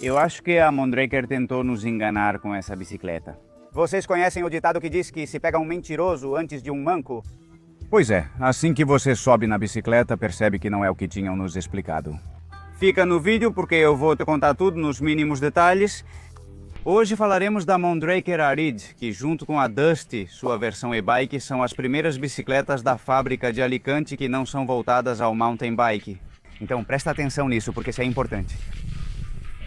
Eu acho que a Mondraker tentou nos enganar com essa bicicleta. Vocês conhecem o ditado que diz que se pega um mentiroso antes de um manco? Pois é, assim que você sobe na bicicleta, percebe que não é o que tinham nos explicado. Fica no vídeo porque eu vou te contar tudo nos mínimos detalhes. Hoje falaremos da Mondraker Arid, que junto com a Dusty, sua versão e-bike, são as primeiras bicicletas da fábrica de Alicante que não são voltadas ao mountain bike. Então presta atenção nisso, porque isso é importante.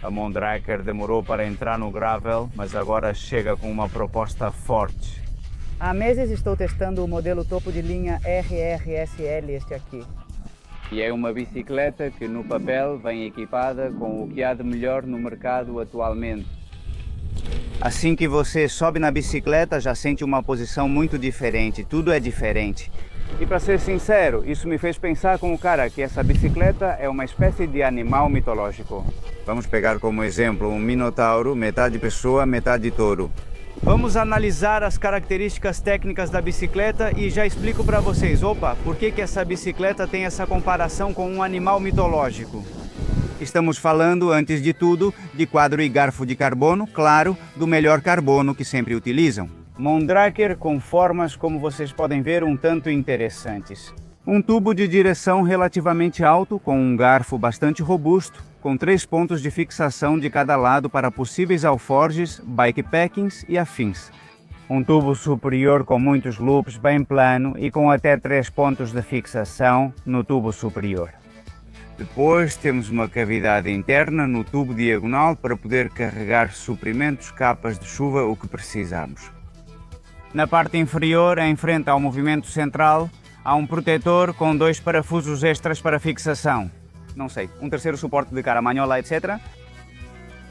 A Mondraker demorou para entrar no gravel, mas agora chega com uma proposta forte. Há meses estou testando o modelo topo de linha RRSL, este aqui. E é uma bicicleta que no papel vem equipada com o que há de melhor no mercado atualmente. Assim que você sobe na bicicleta, já sente uma posição muito diferente, tudo é diferente. E para ser sincero, isso me fez pensar com o cara que essa bicicleta é uma espécie de animal mitológico. Vamos pegar como exemplo um minotauro, metade pessoa, metade touro. Vamos analisar as características técnicas da bicicleta e já explico para vocês, por que essa bicicleta tem essa comparação com um animal mitológico. Estamos falando, antes de tudo, de quadro e garfo de carbono, claro, do melhor carbono que sempre utilizam. Mondraker com formas, como vocês podem ver, um tanto interessantes. Um tubo de direção relativamente alto, com um garfo bastante robusto, com 3 pontos de fixação de cada lado para possíveis alforjes, bikepackings e afins. Um tubo superior com muitos loops bem plano e com até 3 pontos de fixação no tubo superior. Depois temos uma cavidade interna no tubo diagonal para poder carregar suprimentos, capas de chuva, o que precisamos. Na parte inferior, em frente ao movimento central, há um protetor com 2 parafusos extras para fixação. Não sei, um terceiro suporte de caramanhola, etc.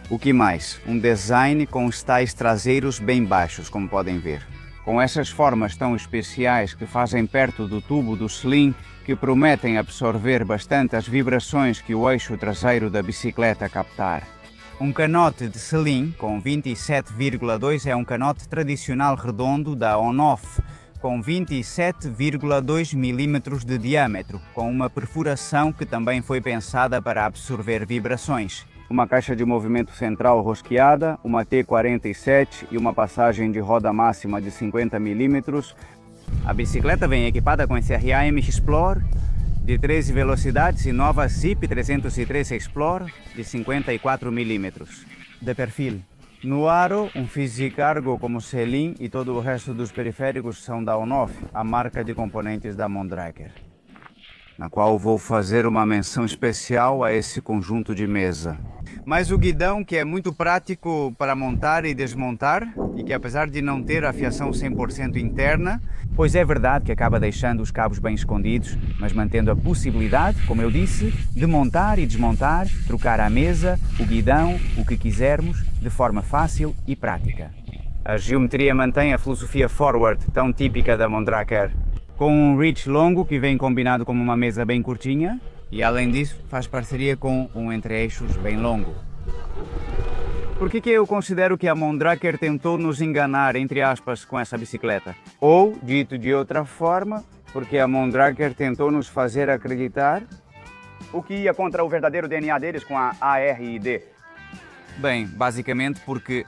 O que mais? Um design com os tais traseiros bem baixos, como podem ver. Com essas formas tão especiais que fazem perto do tubo do slim, que prometem absorver bastante as vibrações que o eixo traseiro da bicicleta captar. Um canote de slim com 27,2 é um canote tradicional redondo da On-Off, com 27,2 mm de diâmetro, com uma perfuração que também foi pensada para absorver vibrações. Uma caixa de movimento central rosqueada, uma T47 e uma passagem de roda máxima de 50 mm. A bicicleta vem equipada com esse RAM Explore de 13 velocidades e nova Zip 303 Explore de 54 mm. De perfil. No aro, um Physicargo como selim e todo o resto dos periféricos são da On-Off, a marca de componentes da Mondraker. Na qual vou fazer uma menção especial a esse conjunto de mesa. Mas o guidão, que é muito prático para montar e desmontar, e que apesar de não ter a fiação 100% interna, pois é verdade que acaba deixando os cabos bem escondidos, mas mantendo a possibilidade, como eu disse, de montar e desmontar, trocar a mesa, o guidão, o que quisermos, de forma fácil e prática. A geometria mantém a filosofia forward, tão típica da Mondraker, com um reach longo que vem combinado com uma mesa bem curtinha e além disso faz parceria com um entre-eixos bem longo. Por que eu considero que a Mondraker tentou nos enganar, entre aspas, com essa bicicleta? Ou, dito de outra forma, porque a Mondraker tentou nos fazer acreditar o que ia contra o verdadeiro DNA deles com a ARID. Bem, basicamente porque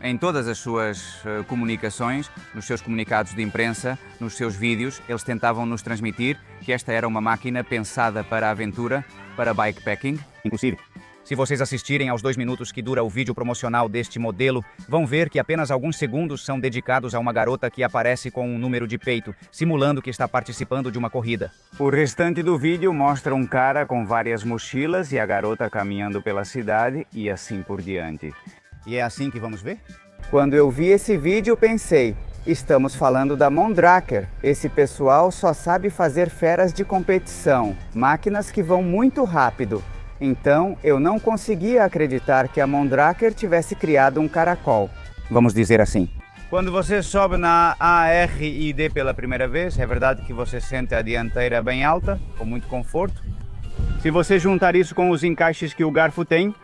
em todas as suas comunicações, nos seus comunicados de imprensa, nos seus vídeos, eles tentavam nos transmitir que esta era uma máquina pensada para a aventura, para bikepacking. Inclusive, se vocês assistirem aos 2 minutos que dura o vídeo promocional deste modelo, vão ver que apenas alguns segundos são dedicados a uma garota que aparece com um número de peito, simulando que está participando de uma corrida. O restante do vídeo mostra um cara com várias mochilas e a garota caminhando pela cidade e assim por diante. E é assim que vamos ver? Quando eu vi esse vídeo, pensei, estamos falando da Mondraker. Esse pessoal só sabe fazer feras de competição, máquinas que vão muito rápido. Então, eu não conseguia acreditar que a Mondraker tivesse criado um caracol. Vamos dizer assim. Quando você sobe na ARID pela primeira vez, é verdade que você sente a dianteira bem alta, com muito conforto. Se você juntar isso com os encaixes que o garfo tem,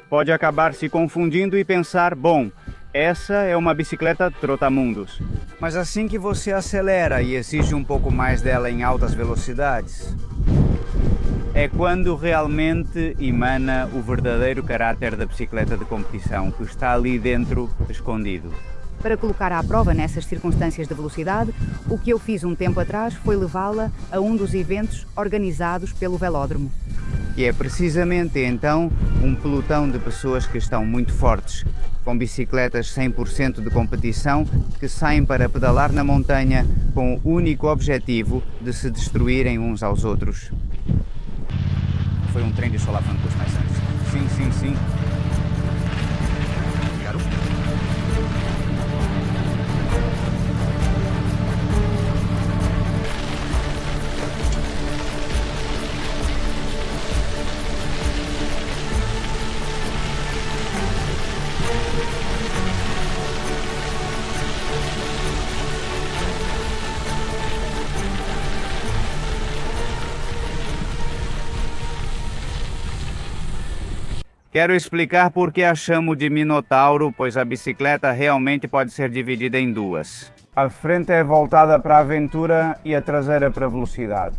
pode acabar se confundindo e pensar, bom, essa é uma bicicleta trotamundos. Mas assim que você acelera e exige um pouco mais dela em altas velocidades, é quando realmente emana o verdadeiro caráter da bicicleta de competição, que está ali dentro, escondido. Para colocar à prova nessas circunstâncias de velocidade, o que eu fiz um tempo atrás foi levá-la a um dos eventos organizados pelo velódromo. E é precisamente então um pelotão de pessoas que estão muito fortes, com bicicletas 100% de competição, que saem para pedalar na montanha com o único objetivo de se destruírem uns aos outros. Foi um trem de solavancos mais antes. Sim. Quero explicar por que a chamo de Minotauro, pois a bicicleta realmente pode ser dividida em duas. A frente é voltada para a aventura e a traseira para a velocidade.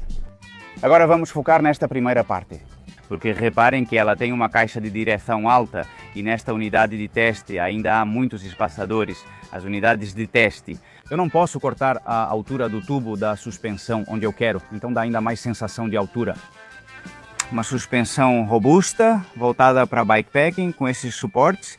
Agora vamos focar nesta primeira parte. Porque reparem que ela tem uma caixa de direção alta e nesta unidade de teste ainda há muitos espaçadores, as unidades de teste. Eu não posso cortar a altura do tubo da suspensão onde eu quero, então dá ainda mais sensação de altura. Uma suspensão robusta, voltada para bikepacking, com esses suportes.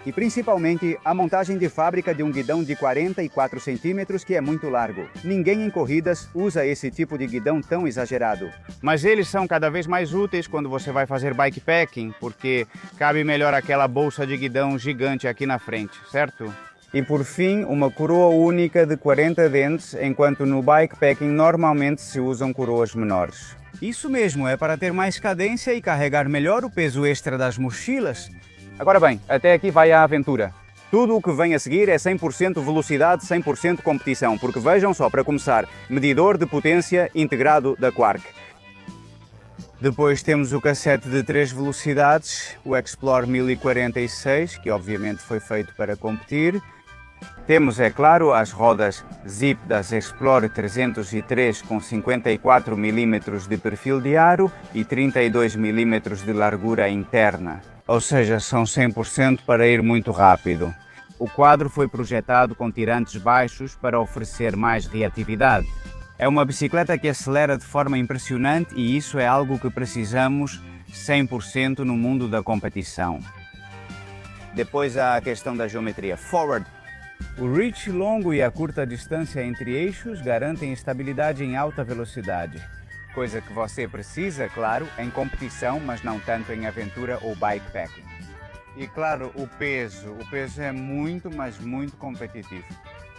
E principalmente a montagem de fábrica de um guidão de 44 centímetros que é muito largo. Ninguém em corridas usa esse tipo de guidão tão exagerado. Mas eles são cada vez mais úteis quando você vai fazer bikepacking, porque cabe melhor aquela bolsa de guidão gigante aqui na frente, certo? E por fim, uma coroa única de 40 dentes, enquanto no bikepacking normalmente se usam coroas menores. Isso mesmo, é para ter mais cadência e carregar melhor o peso extra das mochilas. Agora bem, até aqui vai a aventura. Tudo o que vem a seguir é 100% velocidade, 100% competição, porque vejam só, para começar, medidor de potência integrado da Quarq. Depois temos o cassete de 3 velocidades, o Explore 1046, que obviamente foi feito para competir. Temos, é claro, as rodas Zip das Explore 303 com 54 mm de perfil de aro e 32 mm de largura interna. Ou seja, são 100% para ir muito rápido. O quadro foi projetado com tirantes baixos para oferecer mais reatividade. É uma bicicleta que acelera de forma impressionante e isso é algo que precisamos 100% no mundo da competição. Depois há a questão da geometria forward. O reach longo e a curta distância entre eixos garantem estabilidade em alta velocidade. Coisa que você precisa, claro, em competição, mas não tanto em aventura ou bikepacking. E claro, o peso é muito, mas muito competitivo.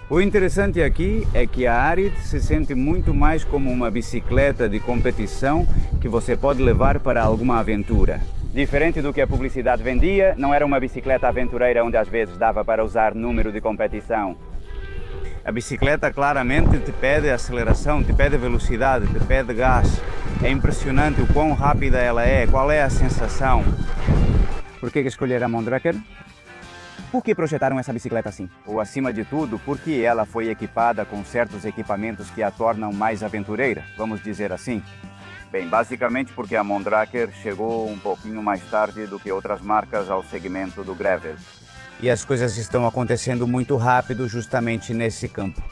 O interessante aqui é que a Arid se sente muito mais como uma bicicleta de competição que você pode levar para alguma aventura. Diferente do que a publicidade vendia, não era uma bicicleta aventureira onde às vezes dava para usar número de competição. A bicicleta claramente te pede aceleração, te pede velocidade, te pede gás. É impressionante o quão rápida ela é, qual é a sensação. Por que escolheram a Mondraker? Por que projetaram essa bicicleta assim? Ou acima de tudo, porque ela foi equipada com certos equipamentos que a tornam mais aventureira, vamos dizer assim. Bem, basicamente porque a Mondraker chegou um pouquinho mais tarde do que outras marcas ao segmento do gravel. E as coisas estão acontecendo muito rápido justamente nesse campo.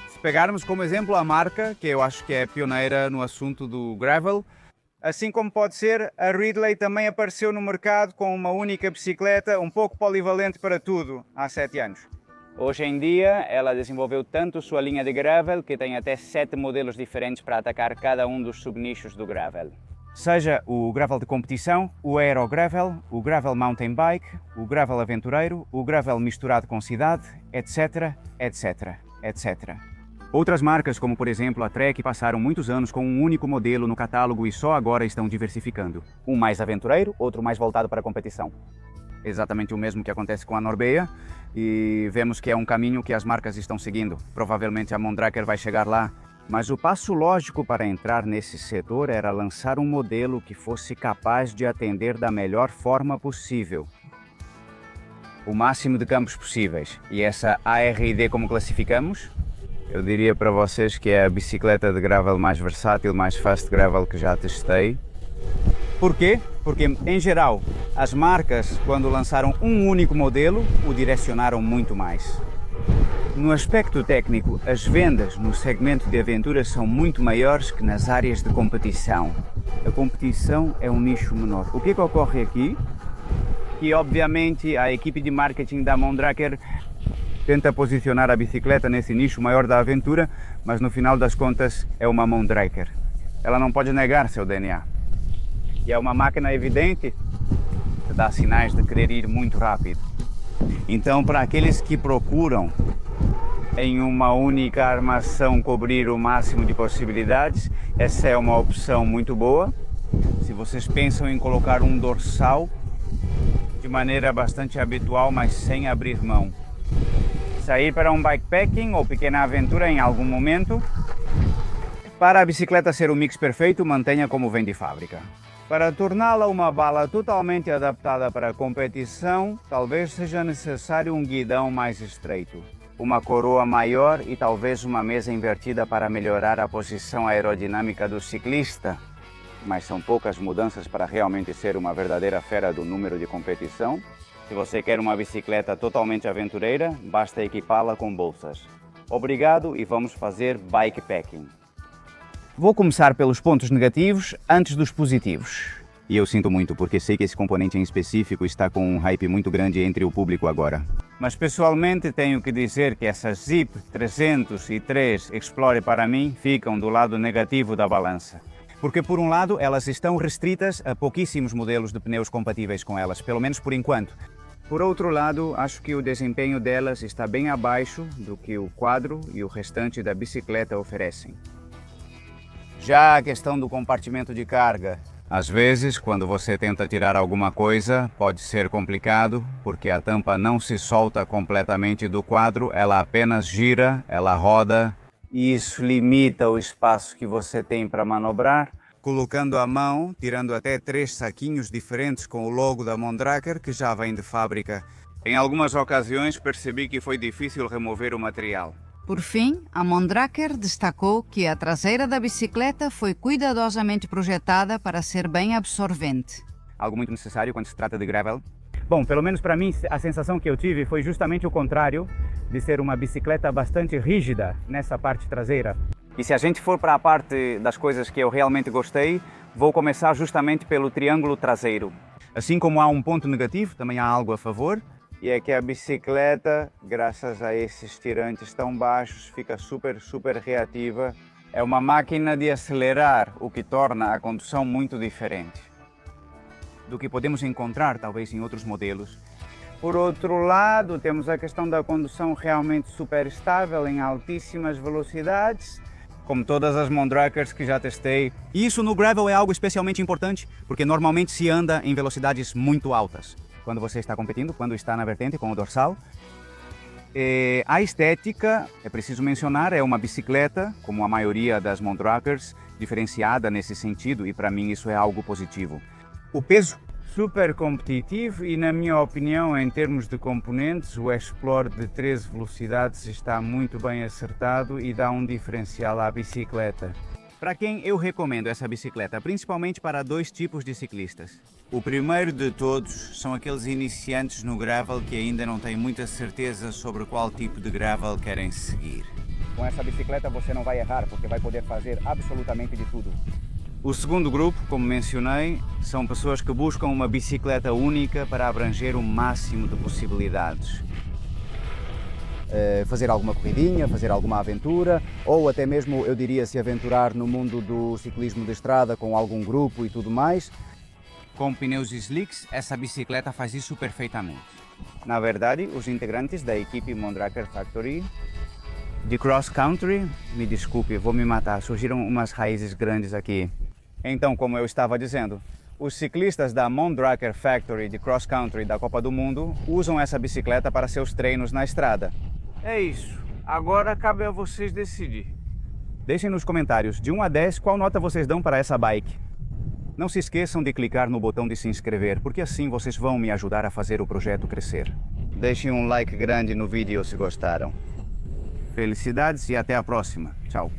Se pegarmos como exemplo a marca, que eu acho que é pioneira no assunto do gravel, assim como pode ser, a Ridley também apareceu no mercado com uma única bicicleta, um pouco polivalente para tudo, há 7 anos. Hoje em dia, ela desenvolveu tanto sua linha de gravel que tem até 7 modelos diferentes para atacar cada um dos subnichos do gravel. Seja o gravel de competição, o aero gravel, o gravel mountain bike, o gravel aventureiro, o gravel misturado com cidade, etc, etc, etc. Outras marcas, como por exemplo a Trek, passaram muitos anos com um único modelo no catálogo e só agora estão diversificando. Um mais aventureiro, outro mais voltado para a competição. Exatamente o mesmo que acontece com a Norbeia e vemos que é um caminho que as marcas estão seguindo. Provavelmente a Mondraker vai chegar lá. Mas o passo lógico para entrar nesse setor era lançar um modelo que fosse capaz de atender da melhor forma possível. O máximo de campos possíveis. E essa ARID como classificamos? Eu diria para vocês que é a bicicleta de gravel mais versátil, mais fast gravel que já testei. Por quê? Porque, em geral, as marcas, quando lançaram um único modelo, o direcionaram muito mais. No aspecto técnico, as vendas no segmento de aventuras são muito maiores que nas áreas de competição. A competição é um nicho menor. O que ocorre aqui? Que, obviamente, a equipe de marketing da Mondraker tenta posicionar a bicicleta nesse nicho maior da aventura, mas no final das contas é uma Mondraker. Ela não pode negar seu DNA. E é uma máquina evidente que dá sinais de querer ir muito rápido. Então, para aqueles que procuram em uma única armação cobrir o máximo de possibilidades, essa é uma opção muito boa. Se vocês pensam em colocar um dorsal de maneira bastante habitual, mas sem abrir mão. Sair para um bikepacking ou pequena aventura em algum momento. Para a bicicleta ser o mix perfeito, mantenha como vem de fábrica. Para torná-la uma bala totalmente adaptada para a competição, talvez seja necessário um guidão mais estreito, uma coroa maior e talvez uma mesa invertida para melhorar a posição aerodinâmica do ciclista. Mas são poucas mudanças para realmente ser uma verdadeira fera do número de competição. Se você quer uma bicicleta totalmente aventureira, basta equipá-la com bolsas. Obrigado e vamos fazer bikepacking. Vou começar pelos pontos negativos antes dos positivos. E eu sinto muito, porque sei que esse componente em específico está com um hype muito grande entre o público agora. Mas pessoalmente tenho que dizer que essas Zipp 303 Explore para mim ficam do lado negativo da balança. Porque por um lado elas estão restritas a pouquíssimos modelos de pneus compatíveis com elas, pelo menos por enquanto. Por outro lado, acho que o desempenho delas está bem abaixo do que o quadro e o restante da bicicleta oferecem. Já a questão do compartimento de carga. Às vezes, quando você tenta tirar alguma coisa, pode ser complicado, porque a tampa não se solta completamente do quadro, ela apenas gira, ela roda, e isso limita o espaço que você tem para manobrar. Colocando a mão, tirando até 3 saquinhos diferentes com o logo da Mondraker, que já vem de fábrica. Em algumas ocasiões percebi que foi difícil remover o material. Por fim, a Mondraker destacou que a traseira da bicicleta foi cuidadosamente projetada para ser bem absorvente. Algo muito necessário quando se trata de gravel? Bom, pelo menos para mim, a sensação que eu tive foi justamente o contrário, de ser uma bicicleta bastante rígida nessa parte traseira. E se a gente for para a parte das coisas que eu realmente gostei, vou começar justamente pelo triângulo traseiro. Assim como há um ponto negativo, também há algo a favor. E é que a bicicleta, graças a esses tirantes tão baixos, fica super reativa. É uma máquina de acelerar, o que torna a condução muito diferente do que podemos encontrar, talvez, em outros modelos. Por outro lado, temos a questão da condução realmente super estável em altíssimas velocidades, como todas as Mondrakers que já testei. E isso no gravel é algo especialmente importante, porque normalmente se anda em velocidades muito altas. Quando você está competindo, quando está na vertente com o dorsal. A estética, é preciso mencionar, é uma bicicleta, como a maioria das Mondrakers, diferenciada nesse sentido, e para mim isso é algo positivo. O peso, super competitivo, e na minha opinião, em termos de componentes, o Explore de 13 velocidades está muito bem acertado e dá um diferencial à bicicleta. Para quem eu recomendo essa bicicleta? Principalmente para 2 tipos de ciclistas. O primeiro de todos são aqueles iniciantes no gravel que ainda não têm muita certeza sobre qual tipo de gravel querem seguir. Com essa bicicleta você não vai errar, porque vai poder fazer absolutamente de tudo. O segundo grupo, como mencionei, são pessoas que buscam uma bicicleta única para abranger o máximo de possibilidades. Fazer alguma corridinha, fazer alguma aventura, ou até mesmo, eu diria, se aventurar no mundo do ciclismo de estrada com algum grupo e tudo mais. Com pneus slicks, essa bicicleta faz isso perfeitamente. Na verdade, os integrantes da equipe Mondraker Factory de cross country, me desculpe, vou me matar, surgiram umas raízes grandes aqui. Então, como eu estava dizendo, os ciclistas da Mondraker Factory de cross country da Copa do Mundo usam essa bicicleta para seus treinos na estrada. É isso, agora cabe a vocês decidir. Deixem nos comentários, de 1 a 10, qual nota vocês dão para essa bike. Não se esqueçam de clicar no botão de se inscrever, porque assim vocês vão me ajudar a fazer o projeto crescer. Deixem um like grande no vídeo se gostaram. Felicidades e até a próxima. Tchau.